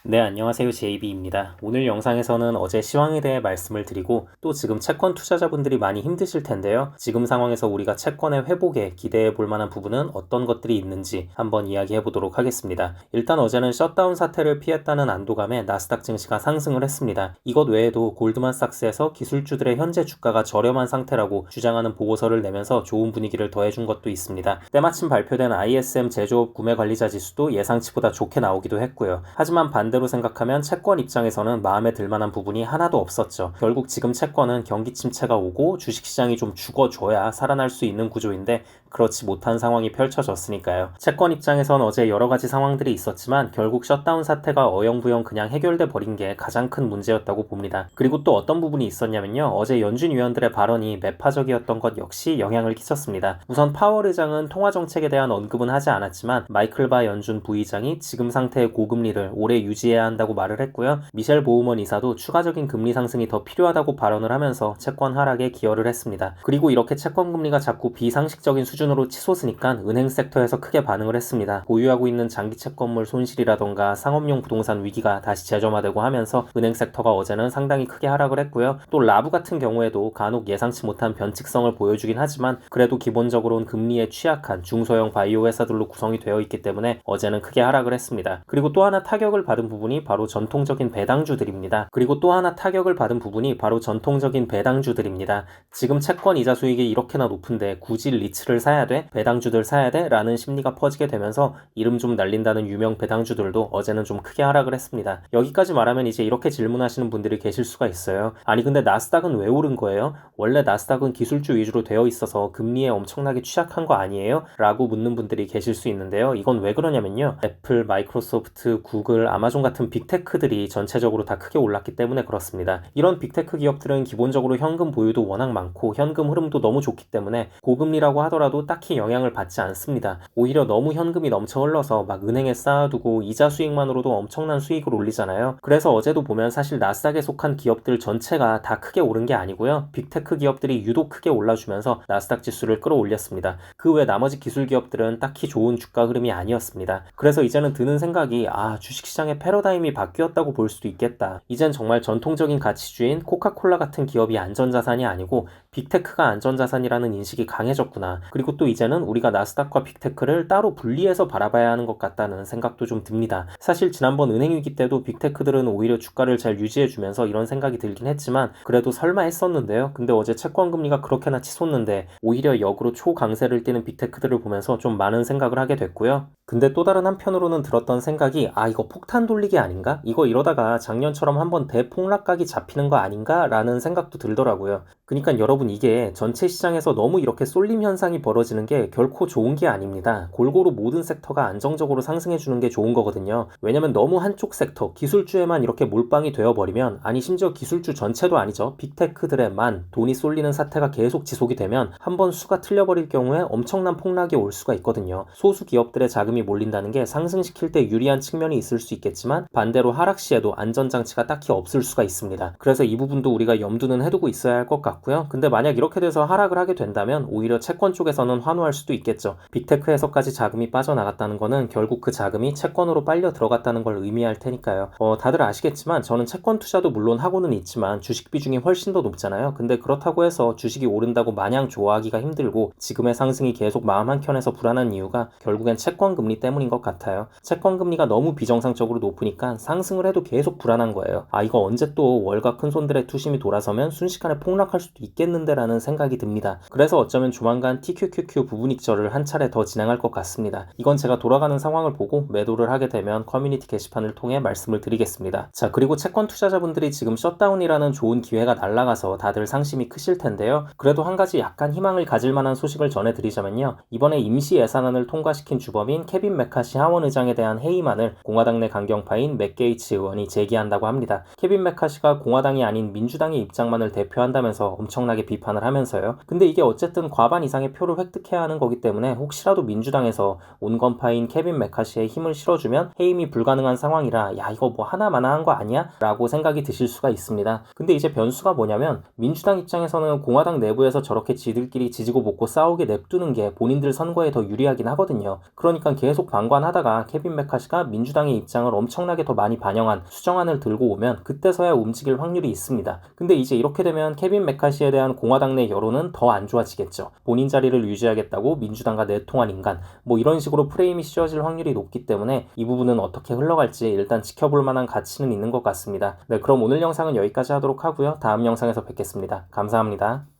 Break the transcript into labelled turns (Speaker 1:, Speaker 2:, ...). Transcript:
Speaker 1: 네, 안녕하세요. JB입니다. 오늘 영상에서는 어제 시황에 대해 말씀을 드리고 또 지금 채권 투자자분들이 많이 힘드실 텐데요. 지금 상황에서 우리가 채권의 회복에 기대해 볼 만한 부분은 어떤 것들이 있는지 한번 이야기해 보도록 하겠습니다. 일단 어제는 셧다운 사태를 피했다는 안도감에 나스닥 증시가 상승을 했습니다. 이것 외에도 골드만삭스에서 기술주들의 현재 주가가 저렴한 상태라고 주장하는 보고서를 내면서 좋은 분위기를 더해준 것도 있습니다. 때마침 발표된 ISM 제조업 구매관리자 지수도 예상치보다 좋게 나오기도 했고요. 하지만 반대로 생각하면 채권 입장에서는 마음에 들만한 부분이 하나도 없었죠. 결국 지금 채권은 경기 침체가 오고 주식시장이 좀 죽어줘야 살아날 수 있는 구조인데 그렇지 못한 상황이 펼쳐졌으니까요. 채권 입장에선 어제 여러 가지 상황들이 있었지만 결국 셧다운 사태가 어영부영 그냥 해결돼 버린 게 가장 큰 문제였다고 봅니다. 그리고 또 어떤 부분이 있었냐면요. 어제 연준 위원들의 발언이 매파적이었던 것 역시 영향을 끼쳤습니다. 우선 파월 의장은 통화 정책에 대한 언급은 하지 않았지만 마이클 바 연준 부의장이 지금 상태의 고금리를 오래 유지해야 한다고 말을 했고요. 미셸 보우먼 이사도 추가적인 금리 상승이 더 필요하다고 발언을 하면서 채권 하락에 기여를 했습니다. 그리고 이렇게 채권 금리가 자꾸 비상식적인 수준으로 치솟으니까 은행 섹터에서 크게 반응을 했습니다. 보유하고 있는 장기 채권물 손실이라던가 상업용 부동산 위기가 다시 재점화되고 하면서 은행 섹터가 어제는 상당히 크게 하락을 했고요. 또 라부 같은 경우에도 간혹 예상치 못한 변칙성을 보여주긴 하지만 그래도 기본적으로는 금리에 취약한 중소형 바이오 회사들로 구성이 되어 있기 때문에 어제는 크게 하락을 했습니다. 그리고 또 하나 타격을 받은 부분이 바로 전통적인 배당주들입니다. 지금 채권 이자 수익이 이렇게나 높은데 굳이 리츠를 사야 돼? 배당주들 사야 돼? 라는 심리가 퍼지게 되면서 이름 좀 날린다는 유명 배당주들도 어제는 좀 크게 하락을 했습니다. 여기까지 말하면 이제 이렇게 질문하시는 분들이 계실 수가 있어요. 아니 근데 나스닥은 왜 오른 거예요? 원래 나스닥은 기술주 위주로 되어 있어서 금리에 엄청나게 취약한 거 아니에요? 라고 묻는 분들이 계실 수 있는데요. 이건 왜 그러냐면요. 애플, 마이크로소프트, 구글, 아마존 같은 빅테크들이 전체적으로 다 크게 올랐기 때문에 그렇습니다. 이런 빅테크 기업들은 기본적으로 현금 보유도 워낙 많고 현금 흐름도 너무 좋기 때문에 고금리라고 하더라도 딱히 영향을 받지 않습니다. 오히려 너무 현금이 넘쳐 흘러서 막 은행에 쌓아두고 이자 수익만으로도 엄청난 수익을 올리잖아요. 그래서 어제도 보면 사실 나스닥에 속한 기업들 전체가 다 크게 오른 게 아니고요. 빅테크 기업들이 유독 크게 올라주면서 나스닥 지수를 끌어올렸습니다. 그 외 나머지 기술 기업들은 딱히 좋은 주가 흐름이 아니었습니다. 그래서 이제는 드는 생각이 주식시장의 패러다임이 바뀌었다고 볼 수도 있겠다. 이젠 정말 전통적인 가치주인 코카콜라 같은 기업이 안전자산이 아니고 빅테크가 안전자산이라는 인식이 강해졌구나. 그리고 또 이제는 우리가 나스닥과 빅테크를 따로 분리해서 바라봐야 하는 것 같다는 생각도 좀 듭니다. 사실 지난번 은행위기 때도 빅테크들은 오히려 주가를 잘 유지해주면서 이런 생각이 들긴 했지만 그래도 설마 했었는데요. 근데 어제 채권금리가 그렇게나 치솟는데 오히려 역으로 초강세를 띠는 빅테크들을 보면서 좀 많은 생각을 하게 됐고요. 근데 또 다른 한편으로는 들었던 생각이 이거 폭탄 돌리기 아닌가? 이거 이러다가 작년처럼 한번 대폭락각이 잡히는 거 아닌가? 라는 생각도 들더라고요. 그러니까 여러분 이게 전체 시장에서 너무 이렇게 쏠림 현상이 벌어지는 게 결코 좋은 게 아닙니다. 골고루 모든 섹터가 안정적으로 상승해 주는 게 좋은 거거든요. 왜냐면 너무 한쪽 섹터, 기술주에만 이렇게 몰빵이 되어버리면 심지어 기술주 전체도 아니죠. 빅테크들에만 돈이 쏠리는 사태가 계속 지속이 되면 한번 수가 틀려버릴 경우에 엄청난 폭락이 올 수가 있거든요. 소수 기업들의 자금이 몰린다는 게 상승시킬 때 유리한 측면이 있을 수 있겠지만 반대로 하락 시에도 안전장치가 딱히 없을 수가 있습니다. 그래서 이 부분도 우리가 염두는 해두고 있어야 할 것 같고요. 근데 만약 이렇게 돼서 하락을 하게 된다면 오히려 채권 쪽에서는 환호할 수도 있겠죠. 빅테크에서까지 자금이 빠져나갔다는 거는 결국 그 자금이 채권으로 빨려 들어갔다는 걸 의미할 테니까요. 다들 아시겠지만 저는 채권 투자도 물론 하고는 있지만 주식 비중이 훨씬 더 높잖아요. 근데 그렇다고 해서 주식이 오른다고 마냥 좋아하기가 힘들고 지금의 상승이 계속 마음 한켠에서 불안한 이유가 결국엔 채권 금리 때문인 것 같아요. 채권 금리가 너무 비정상적으로 높으니까 상승을 해도 계속 불안한 거예요. 이거 언제 또 월가 큰손들의 투심이 돌아서면 순식간에 폭락할 수도 있겠는데 라는 생각이 듭니다. 그래서 어쩌면 조만간 TQQQ 부분 익절을 한 차례 더 진행할 것 같습니다. 이건 제가 돌아가는 상황을 보고 매도를 하게 되면 커뮤니티 게시판을 통해 말씀을 드리겠습니다. 자, 그리고 채권 투자자분들이 지금 셧다운이라는 좋은 기회가 날아가서 다들 상심이 크실 텐데요. 그래도 한 가지 약간 희망을 가질 만한 소식을 전해드리자면요. 이번에 임시 예산안을 통과시킨 주범인 케빈 메카시 하원 의장에 대한 해임안을 공화당 내 강경파인 맥 게이츠 의원이 제기한다고 합니다. 케빈 메카시가 공화당이 아닌 민주당의 입장만을 대표한다면서 대해서 엄청나게 비판을 하면서요. 근데 이게 어쨌든 과반 이상의 표를 획득해야 하는 거기 때문에 혹시라도 민주당에서 온건파인 케빈 메카시에 힘을 실어주면 해임이 불가능한 상황이라 야 이거 뭐 하나마나한 거 아니야? 라고 생각이 드실 수가 있습니다. 근데 이제 변수가 뭐냐면 민주당 입장에서는 공화당 내부에서 저렇게 지들끼리 지지고 볶고 싸우게 냅두는 게 본인들 선거에 더 유리하긴 하거든요. 그러니까 계속 방관하다가 케빈 메카시가 민주당의 입장을 엄청나게 더 많이 반영한 수정안을 들고 오면 그때서야 움직일 확률이 있습니다. 근데 이제 이렇게 되면 케빈 메카시에 대한 공화당 내 여론은 더 안 좋아지겠죠. 본인 자리를 유지하겠다고 민주당과 내통한 인간 뭐 이런 식으로 프레임이 씌워질 확률이 높기 때문에 이 부분은 어떻게 흘러갈지 일단 지켜볼 만한 가치는 있는 것 같습니다. 네, 그럼 오늘 영상은 여기까지 하도록 하고요. 다음 영상에서 뵙겠습니다. 감사합니다.